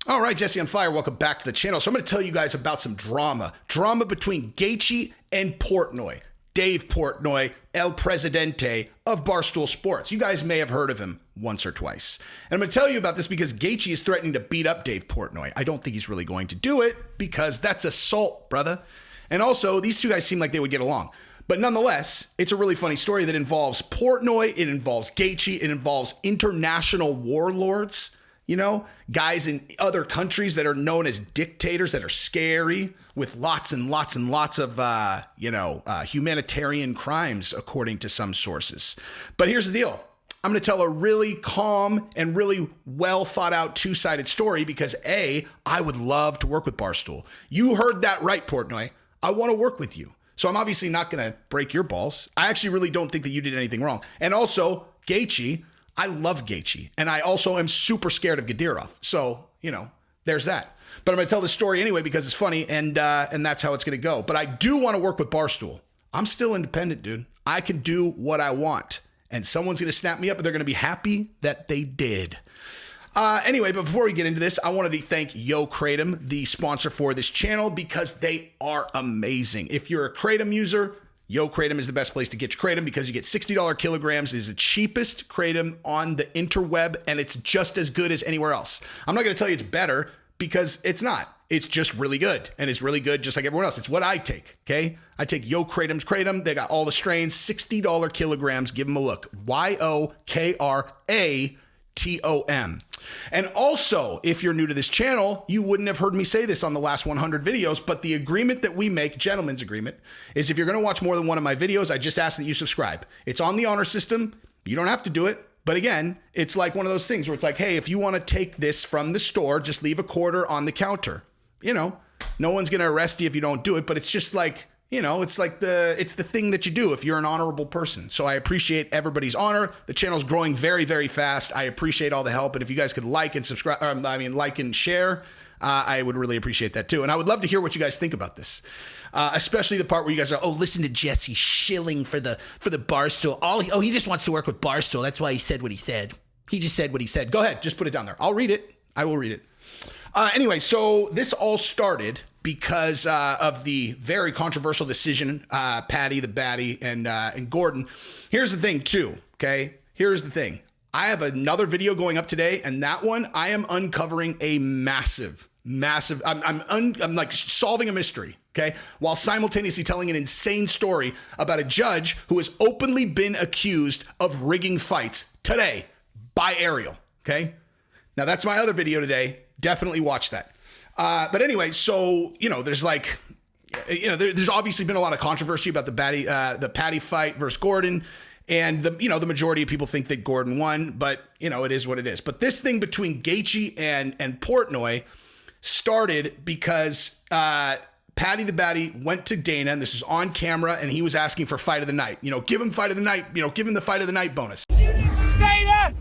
All right, Jesse on Fire, welcome back to the channel. So I'm going to tell you guys about some drama between Gaethje and Portnoy. Dave Portnoy, El Presidente of Barstool Sports. You guys may have heard of him once or twice. And I'm going to tell you about this because Gaethje is threatening to beat up Dave Portnoy. I don't think he's really going to do it because that's assault, brother. And also, these two guys seem like they would get along. But nonetheless, it's a really funny story that involves Portnoy, it involves Gaethje, it involves international warlords, you know, guys in other countries that are known as dictators that are scary with lots and lots and lots of, humanitarian crimes, according to some sources. But here's the deal. I'm going to tell a really calm and really well thought out two-sided story because A, I would love to work with Barstool. You heard that right, Portnoy. I want to work with you. So I'm obviously not going to break your balls. I actually really don't think that you did anything wrong. And also, Gaethje, I love Gaethje. And I also am super scared of Gabrieelle'S. So, there's that. But I'm going to tell this story anyway because it's funny and that's how it's going to go. But I do want to work with Barstool. I'm still independent, dude. I can do what I want. And someone's going to snap me up and they're going to be happy that they did. Anyway, but before we get into this, I wanted to thank Yo Kratom, the sponsor for this channel, because they are amazing. If you're a Kratom user, Yo Kratom is the best place to get your Kratom because you get $60 kilograms. It is the cheapest Kratom on the interweb, and it's just as good as anywhere else. I'm not going to tell you it's better because it's not. It's just really good, and it's really good just like everyone else. It's what I take, okay? I take Yo Kratom's Kratom. They got all the strains, $60 kilograms. Give them a look. YOKRATOM. And also, if you're new to this channel, you wouldn't have heard me say this on the last 100 videos, but the agreement that we make, gentleman's agreement, is if you're going to watch more than one of my videos, I just ask that you subscribe. It's on the honor system. You don't have to do it. But again, it's like one of those things where it's like, hey, if you want to take this from the store, just leave a quarter on the counter. No one's going to arrest you if you don't do it, but it's just like, it's the thing that you do if you're an honorable person. So I appreciate everybody's honor. The channel's growing very, very fast. I appreciate all the help. And if you guys could like and subscribe, like and share, I would really appreciate that too. And I would love to hear what you guys think about this. Especially the part where you guys are, listen to Jesse shilling for the Barstool. He just wants to work with Barstool. That's why he said what he said. He just said what he said. Go ahead. Just put it down there. I'll read it. I will read it. Anyway, so this all started because of the very controversial decision, Paddy, the Batty, and Gordon. Here's the thing, too, okay? Here's the thing. I have another video going up today, and that one, I am uncovering a massive, I'm like solving a mystery, okay? While simultaneously telling an insane story about a judge who has openly been accused of rigging fights today by Ariel, okay? Now, that's my other video today. Definitely watch that. But anyway, so, there's there's obviously been a lot of controversy about the Paddy fight versus Gordon. And the majority of people think that Gordon won, but it is what it is. But this thing between Gaethje and Portnoy started because Paddy the Batty went to Dana, and this was on camera, and he was asking for fight of the night. Give him fight of the night, give him the fight of the night bonus. Dana!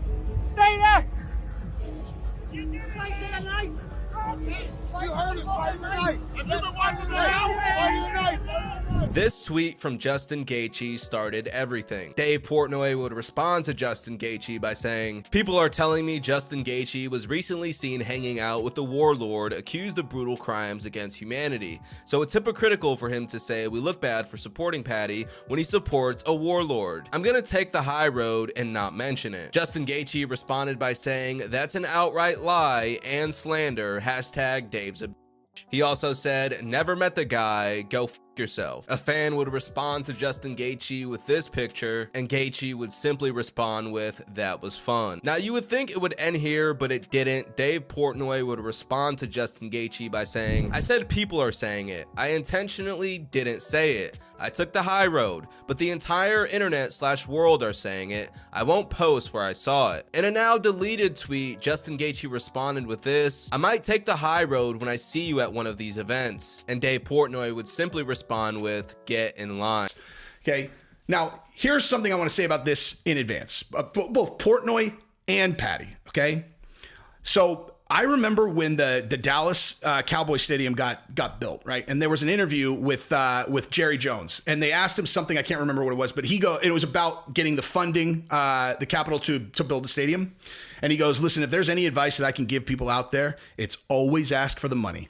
This tweet from Justin Gaethje started everything. Dave Portnoy would respond to Justin Gaethje by saying, "People are telling me Justin Gaethje was recently seen hanging out with a warlord accused of brutal crimes against humanity. So it's hypocritical for him to say we look bad for supporting Paddy when he supports a warlord. I'm gonna take the high road and not mention it." Justin Gaethje responded by saying, "That's an outright lie and slander, hashtag Dave's a bitch." He also said, "Never met the guy, go f yourself." A fan would respond to Justin Gaethje with this picture, and Gaethje would simply respond with, "That was fun." Now you would think it would end here, but it didn't. Dave Portnoy would respond to Justin Gaethje by saying, "I said people are saying it. I intentionally didn't say it. I took the high road, but the entire internet/world are saying it. I won't post where I saw it." In a now deleted tweet, Justin Gaethje responded with this, "I might take the high road when I see you at one of these events." And Dave Portnoy would simply respond with, "Get in line." Okay, now here's something I want to say about this in advance, both Portnoy and Paddy, okay? So I remember when the Dallas Cowboy Stadium got built, right? And there was an interview with Jerry Jones, and they asked him something, I can't remember what it was, but it was about getting the funding, the capital to build the stadium. And he goes, listen, if there's any advice that I can give people out there, it's always ask for the money.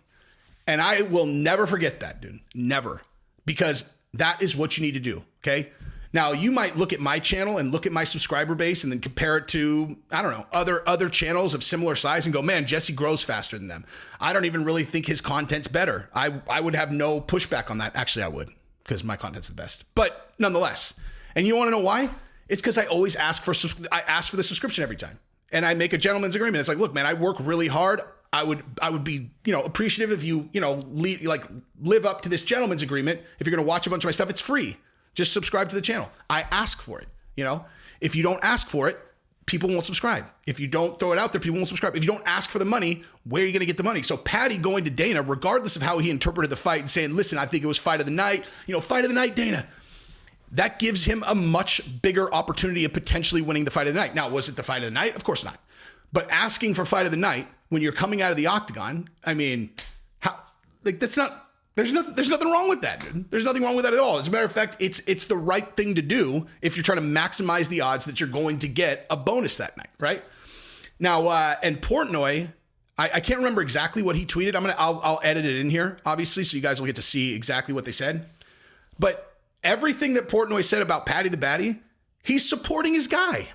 And I will never forget that, dude. Never. Because that is what you need to do, okay? Now, you might look at my channel and look at my subscriber base and then compare it to, I don't know, other channels of similar size and go, man, Jesse grows faster than them. I don't even really think his content's better. I would have no pushback on that. Actually, I would, because my content's the best. But nonetheless, and you want to know why? It's because I always ask for the subscription every time. And I make a gentleman's agreement. It's like, look, man, I work really hard. I would be, appreciative if you, live up to this gentleman's agreement. If you're going to watch a bunch of my stuff, it's free. Just subscribe to the channel. I ask for it. If you don't ask for it, people won't subscribe. If you don't throw it out there, people won't subscribe. If you don't ask for the money, where are you going to get the money? So Paddy going to Dana, regardless of how he interpreted the fight and saying, listen, I think it was fight of the night, fight of the night, Dana. That gives him a much bigger opportunity of potentially winning the fight of the night. Now, was it the fight of the night? Of course not. But asking for fight of the night when you're coming out of the octagon, I mean, that's not. There's nothing wrong with that, dude. There's nothing wrong with that at all. As a matter of fact, it's the right thing to do if you're trying to maximize the odds that you're going to get a bonus that night, right? Now, and Portnoy, I can't remember exactly what he tweeted. I'll edit it in here, obviously, so you guys will get to see exactly what they said. But everything that Portnoy said about Paddy the Baddy, he's supporting his guy.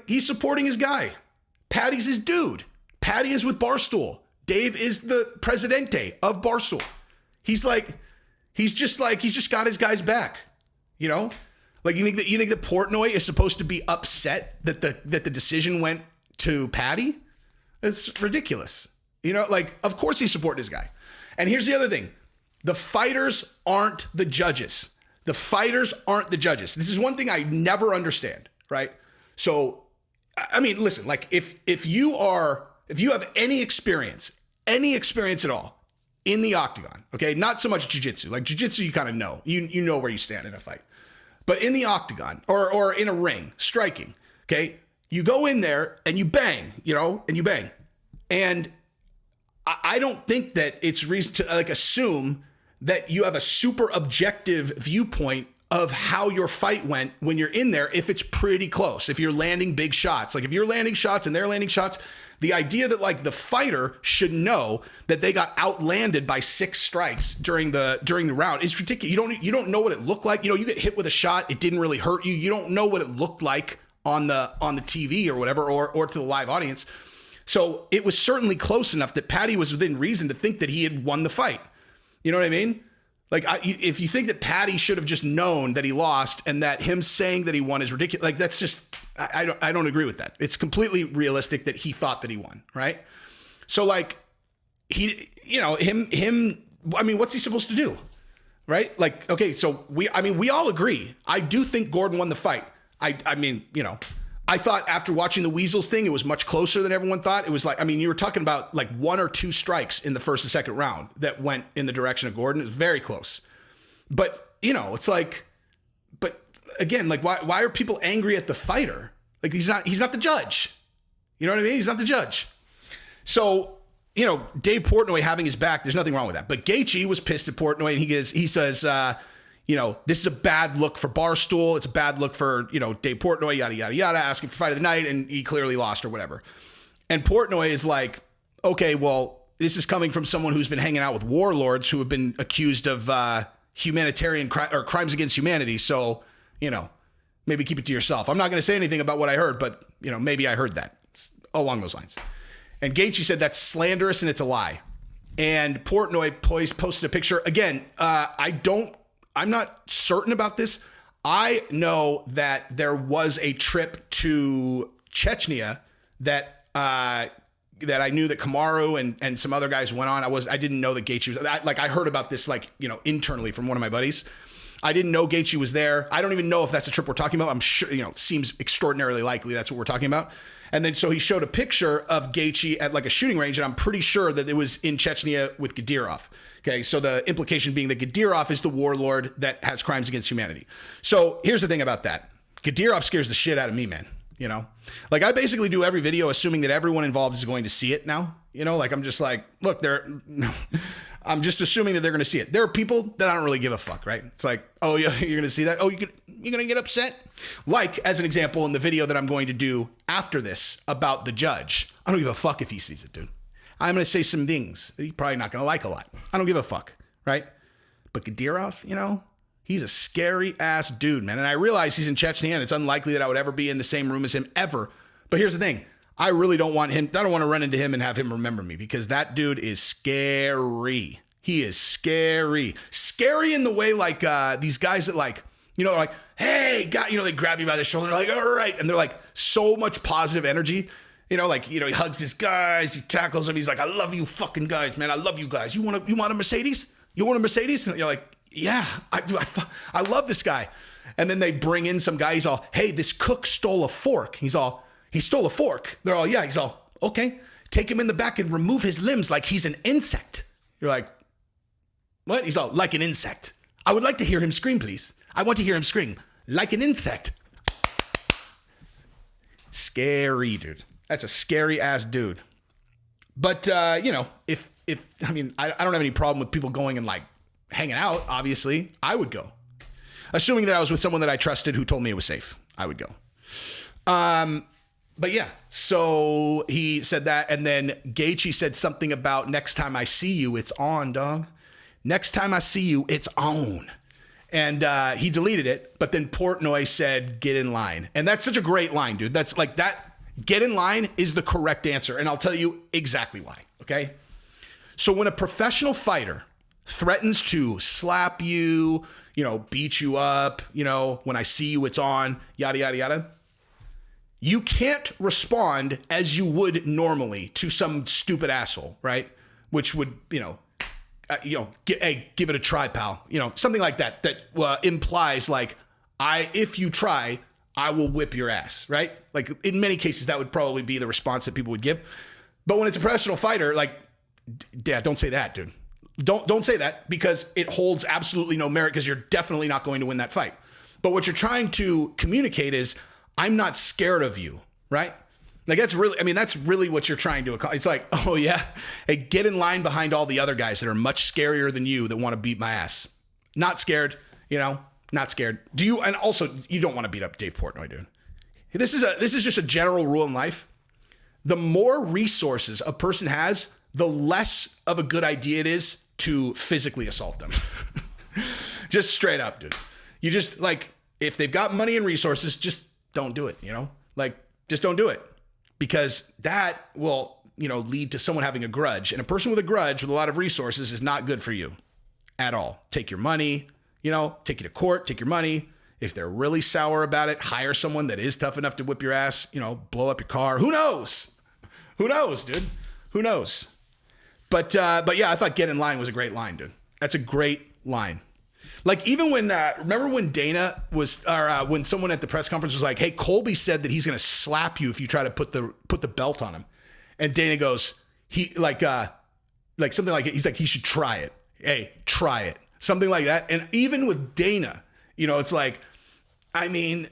He's supporting his guy. Paddy's his dude. Paddy is with Barstool. Dave is the presidente of Barstool. He's just got his guys back, You think that Portnoy is supposed to be upset that the decision went to Paddy? It's ridiculous. Of course he's supporting his guy. And here's the other thing. The fighters aren't the judges. The fighters aren't the judges. This is one thing I never understand, right? So, I mean, listen, if you have any experience at all, in the octagon, okay? Not so much jiu-jitsu. Jiu-jitsu, you kind of know. You know where you stand in a fight. But in the octagon or in a ring, striking, okay? You go in there and you bang, and you bang. And I don't think that it's reason to assume that you have a super objective viewpoint of how your fight went when you're in there if it's pretty close, if you're landing big shots. If you're landing shots and they're landing shots, the idea that the fighter should know that they got outlanded by 6 strikes during the round is ridiculous. You don't know what it looked like. You get hit with a shot, it didn't really hurt you. You don't know what it looked like on the TV or whatever, or to the live audience. So it was certainly close enough that Paddy was within reason to think that he had won the fight. You know what I mean? If you think that Paddy should have just known that he lost and that him saying that he won is ridiculous, that's just, I don't agree with that. It's completely realistic that he thought that he won, right? So what's he supposed to do, right? Okay, so we all agree. I do think Gordon won the fight. I thought after watching the Weasels thing, it was much closer than everyone thought. It was you were talking about 1 or 2 strikes in the first and second round that went in the direction of Gordon. It was very close. But, it's but again, why are people angry at the fighter? He's not the judge. You know what I mean? He's not the judge. So, Dave Portnoy having his back, there's nothing wrong with that. But Gaethje was pissed at Portnoy and he says, this is a bad look for Barstool. It's a bad look for, Dave Portnoy, yada, yada, yada, asking for fight of the night, and he clearly lost or whatever. And Portnoy is like, okay, well, this is coming from someone who's been hanging out with warlords who have been accused of humanitarian or crimes against humanity. So, maybe keep it to yourself. I'm not going to say anything about what I heard, but, maybe I heard that along those lines. And Gaethje said that's slanderous and it's a lie. And Portnoy posted a picture. Again, I'm not certain about this. I know that there was a trip to Chechnya that I knew that Kamaru and some other guys went on. I didn't know that Gaethje was. I heard about this internally from one of my buddies. I didn't know Gaethje was there. I don't even know if that's the trip we're talking about. I'm sure it seems extraordinarily likely that's what we're talking about. And then so he showed a picture of Gaethje at a shooting range, and I'm pretty sure that it was in Chechnya with Gadirov. Okay, so the implication being that Gadirov is the warlord that has crimes against humanity. So here's the thing about that. Gadirov scares the shit out of me, man. you know? Like, I basically do every video assuming that everyone involved is going to see it now. You know, like, I'm just like, look, I'm just assuming that they're going to see it. There are people that I don't really give a fuck, right? It's like, oh, yeah, you're going to see that? Oh, you're going to get upset? Like, as an example, in the video that I'm going to do after this about the judge, I don't give a fuck if he sees it, dude. I'm going to say some things that he's probably not going to like a lot. I don't give a fuck, right? But Gabriella's, you know, he's a scary ass dude, man. And I realize he's in Chechnya, and it's unlikely that I would ever be in the same room as him ever. But here's the thing. I really don't want him. I don't want to run into him and have him remember me, because that dude is scary. He is scary. Scary in the way, like, these guys that, like, you know, like, hey, God, you know, they grab you by the shoulder, like, all right. And they're like so much positive energy. You know, like, you know, he hugs his guys, he tackles them. He's like, I love you fucking guys, man. I love you guys. You want a Mercedes? You want a Mercedes? And you're like, yeah, I love this guy. And then they bring in some guy. He's all, hey, this cook stole a fork. He's all, he stole a fork. They're all, yeah. He's all, okay. Take him in the back and remove his limbs like he's an insect. You're like, what? He's all, like an insect. I would like to hear him scream, please. I want to hear him scream like an insect. Scary, dude. That's a scary ass dude. But, you know, if I mean, I don't have any problem with people going and, like, hanging out. Obviously, I would go. Assuming that I was with someone that I trusted who told me it was safe, I would go. But yeah, so he said that. And then Gaethje said something about next time I see you, it's on, dog. Next time I see you, it's on. And he deleted it. But then Portnoy said, get in line. And that's such a great line, dude. That's like that. Get in line is the correct answer. And I'll tell you exactly why. Okay. So when a professional fighter threatens to slap you, you know, beat you up, you know, when I see you, it's on, yada, yada, yada. You can't respond as you would normally to some stupid asshole, right? Which would, hey, give it a try, pal. You know, something like that, implies like, if you try, I will whip your ass, right? Like, in many cases, that would probably be the response that people would give. But when it's a professional fighter, like, yeah, don't say that, dude. Don't say that, because it holds absolutely no merit, because you're definitely not going to win that fight. But what you're trying to communicate is, I'm not scared of you, right? Like, that's really what you're trying to accomplish. It's like, oh yeah, hey, get in line behind all the other guys that are much scarier than you that want to beat my ass. Not scared, you know, not scared. Do you? And also, you don't want to beat up Dave Portnoy, dude. This is just a general rule in life. The more resources a person has, the less of a good idea it is to physically assault them. Just straight up, dude. You just, like, if they've got money and resources, just don't do it, you know? Like, just don't do it. Because that will, you know, lead to someone having a grudge. And a person with a grudge with a lot of resources is not good for you at all. Take your money, you know, take you to court, take your money. If they're really sour about it, hire someone that is tough enough to whip your ass, you know, blow up your car. Who knows? Who knows, dude? Who knows? But yeah, I thought get in line was a great line, dude. That's a great line. Like, even when, remember when Dana was, or when someone at the press conference was like, hey, Colby said that he's going to slap you if you try to put the belt on him. And Dana goes, something like, he's like, he should try it. Hey, try it. Something like that. And even with Dana, you know, it's like, I mean,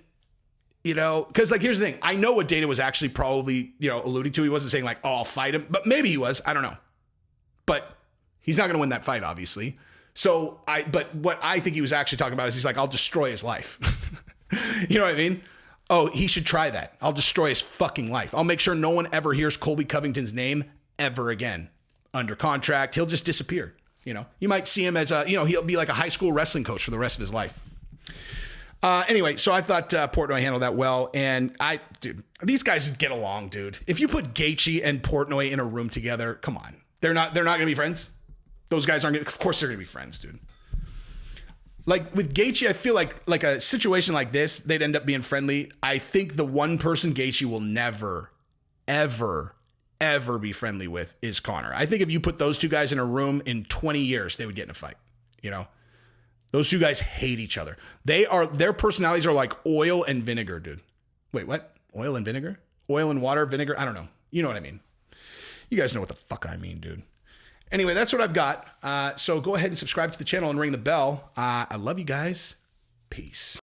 you know, because, like, here's the thing. I know what Dana was actually probably, you know, alluding to. He wasn't saying, like, oh, I'll fight him. But maybe he was. I don't know. But he's not going to win that fight, obviously. But what I think he was actually talking about is he's like, I'll destroy his life. You know what I mean? Oh, he should try that. I'll destroy his fucking life. I'll make sure no one ever hears Colby Covington's name ever again. Under contract. He'll just disappear. You know, you might see him as he'll be like a high school wrestling coach for the rest of his life. Anyway, so I thought Portnoy handled that well. And dude, these guys get along, dude. If you put Gaethje and Portnoy in a room together, come on. They're not going to be friends. Those guys aren't going to, of course they're going to be friends, dude. Like, with Gaethje, I feel like a situation like this, they'd end up being friendly. I think the one person Gaethje will never, ever, ever be friendly with is Conor. I think if you put those two guys in a room in 20 years, they would get in a fight, you know? Those two guys hate each other. Their personalities are like oil and vinegar, dude. Wait, what? Oil and vinegar? Oil and water, vinegar? I don't know. You know what I mean. You guys know what the fuck I mean, dude. Anyway, that's what I've got. So go ahead and subscribe to the channel and ring the bell. I love you guys. Peace.